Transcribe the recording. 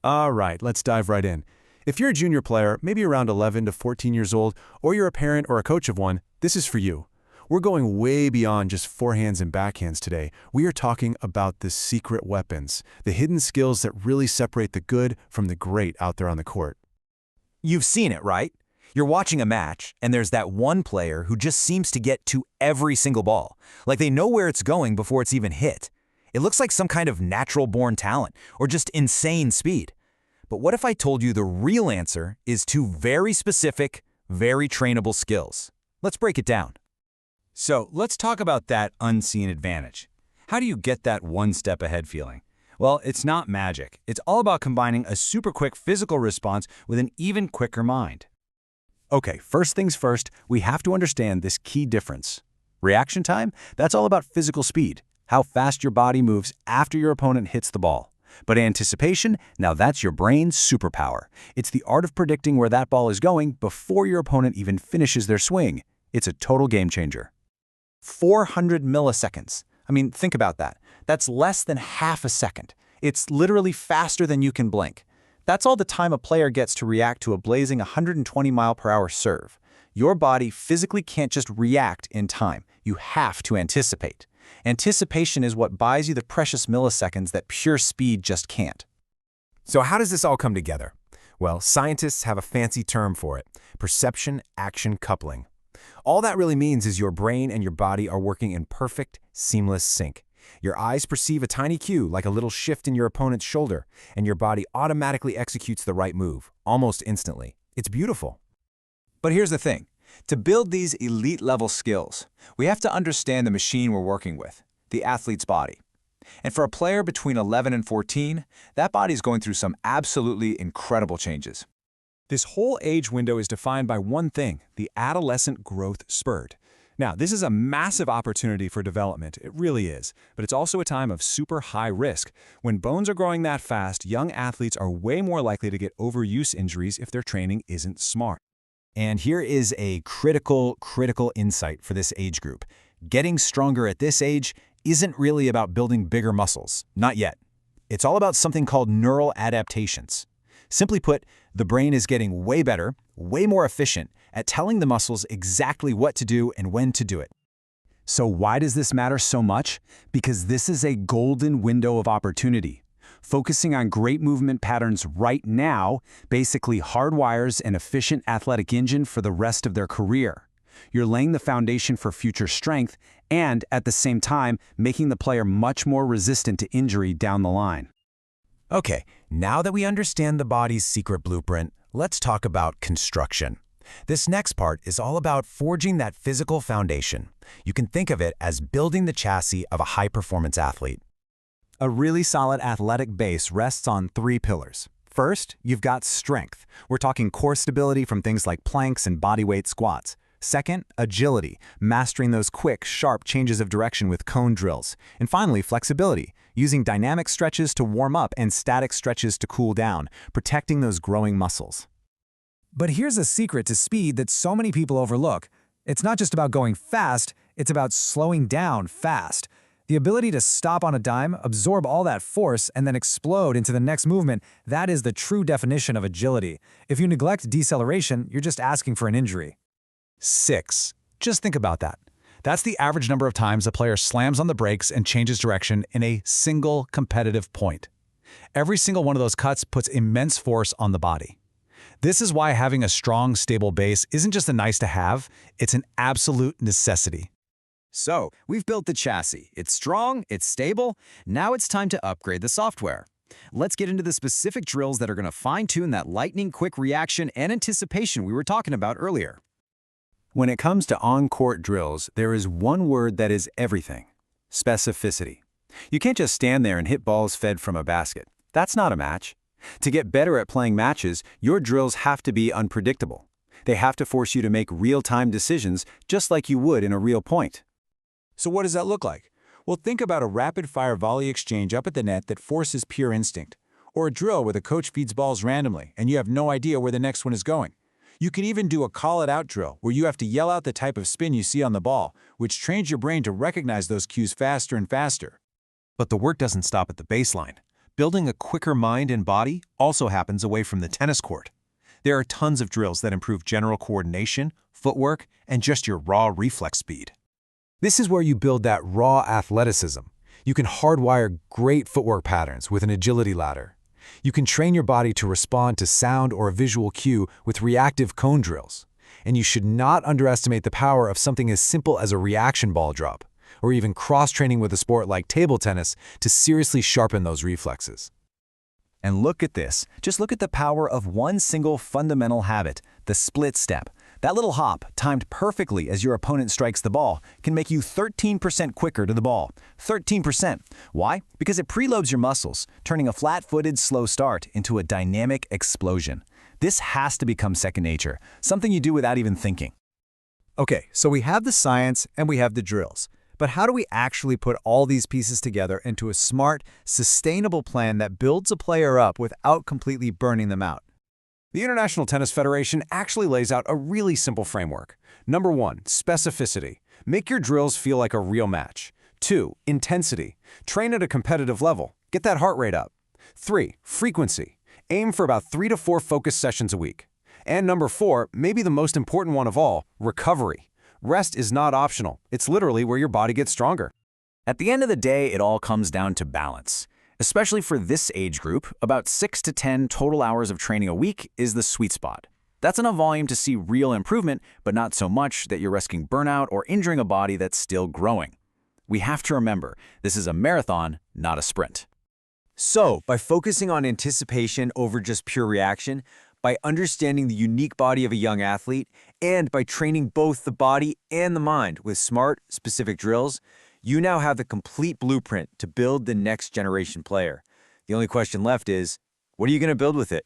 All right, let's dive right in. If you're a junior player, maybe around 11 to 14 years old, or you're a parent or a coach of one, this is for you. We're going way beyond just forehands and backhands today. We are talking about the secret weapons, the hidden skills that really separate the good from the great out there on the court. You've seen it, right? You're watching a match, and there's that one player who just seems to get to every single ball, like they know where it's going before it's even hit. It looks like some kind of natural-born talent, or just insane speed. But what if I told you the real answer is two very specific, very trainable skills? Let's break it down. So let's talk about that unseen advantage. How do you get that one step ahead feeling? Well, it's not magic. It's all about combining a super quick physical response with an even quicker mind. Okay, first things first, we have to understand this key difference. Reaction time, that's all about physical speed, how fast your body moves after your opponent hits the ball. But anticipation, now that's your brain's superpower. It's the art of predicting where that ball is going before your opponent even finishes their swing. It's a total game changer. 400 milliseconds. I mean, think about that. That's less than half a second. It's literally faster than you can blink. That's all the time a player gets to react to a blazing 120-mile-per-hour serve. Your body physically can't just react in time. You have to anticipate. Anticipation is what buys you the precious milliseconds that pure speed just can't. So how does this all come together? Well, scientists have a fancy term for it: perception-action coupling. All that really means is your brain and your body are working in perfect, seamless sync. Your eyes perceive a tiny cue, like a little shift in your opponent's shoulder, and your body automatically executes the right move, almost instantly. It's beautiful. But here's the thing. To build these elite-level skills, we have to understand the machine we're working with, the athlete's body. And for a player between 11 and 14, that body's going through some absolutely incredible changes. This whole age window is defined by one thing: the adolescent growth spurt. Now, this is a massive opportunity for development. It really is. But it's also a time of super high risk. When bones are growing that fast, young athletes are way more likely to get overuse injuries if their training isn't smart. And here is a critical insight for this age group. Getting stronger at this age isn't really about building bigger muscles. Not yet. It's all about something called neural adaptations. Simply put, the brain is getting way better, way more efficient at telling the muscles exactly what to do and when to do it. So why does this matter so much? Because this is a golden window of opportunity. Focusing on great movement patterns right now basically hardwires an efficient athletic engine for the rest of their career. You're laying the foundation for future strength and, at the same time, making the player much more resistant to injury down the line. Okay, now that we understand the body's secret blueprint, let's talk about construction. This next part is all about forging that physical foundation. You can think of it as building the chassis of a high-performance athlete. A really solid athletic base rests on three pillars. First, you've got strength. We're talking core stability from things like planks and bodyweight squats. Second, agility, mastering those quick, sharp changes of direction with cone drills. And finally, flexibility, using dynamic stretches to warm up and static stretches to cool down, protecting those growing muscles. But here's a secret to speed that so many people overlook. It's not just about going fast, it's about slowing down fast. The ability to stop on a dime, absorb all that force, and then explode into the next movement, that is the true definition of agility. If you neglect deceleration, you're just asking for an injury. 6. Just think about that. That's the average number of times a player slams on the brakes and changes direction in a single competitive point. Every single one of those cuts puts immense force on the body. This is why having a strong, stable base isn't just a nice-to-have, it's an absolute necessity. So, we've built the chassis. It's strong, it's stable. Now it's time to upgrade the software. Let's get into the specific drills that are going to fine-tune that lightning-quick reaction and anticipation we were talking about earlier. When it comes to on-court drills, there is one word that is everything: specificity. You can't just stand there and hit balls fed from a basket. That's not a match. To get better at playing matches, your drills have to be unpredictable. They have to force you to make real-time decisions just like you would in a real point. So what does that look like? Well, think about a rapid-fire volley exchange up at the net that forces pure instinct, or a drill where the coach feeds balls randomly and you have no idea where the next one is going. You can even do a call-it-out drill where you have to yell out the type of spin you see on the ball, which trains your brain to recognize those cues faster and faster. But the work doesn't stop at the baseline. Building a quicker mind and body also happens away from the tennis court. There are tons of drills that improve general coordination, footwork, and just your raw reflex speed. This is where you build that raw athleticism. You can hardwire great footwork patterns with an agility ladder. You can train your body to respond to sound or a visual cue with reactive cone drills. And you should not underestimate the power of something as simple as a reaction ball drop, or even cross-training with a sport like table tennis to seriously sharpen those reflexes. And look at this. Just look at the power of one single fundamental habit, the split step. That little hop, timed perfectly as your opponent strikes the ball, can make you 13% quicker to the ball. 13%. Why? Because it preloads your muscles, turning a flat-footed slow start into a dynamic explosion. This has to become second nature, something you do without even thinking. Okay, so we have the science and we have the drills. But how do we actually put all these pieces together into a smart, sustainable plan that builds a player up without completely burning them out? The International Tennis Federation actually lays out a really simple framework. Number 1, specificity. Make your drills feel like a real match. 2, intensity. Train at a competitive level. Get that heart rate up. 3, frequency. Aim for about 3 to 4 focus sessions a week. And number 4, maybe the most important one of all, recovery. Rest is not optional. It's literally where your body gets stronger. At the end of the day, it all comes down to balance. Especially for this age group, about 6 to 10 total hours of training a week is the sweet spot. That's enough volume to see real improvement, but not so much that you're risking burnout or injuring a body that's still growing. We have to remember, this is a marathon, not a sprint. So, by focusing on anticipation over just pure reaction, by understanding the unique body of a young athlete, and by training both the body and the mind with smart, specific drills, you now have the complete blueprint to build the next generation player. The only question left is, what are you going to build with it?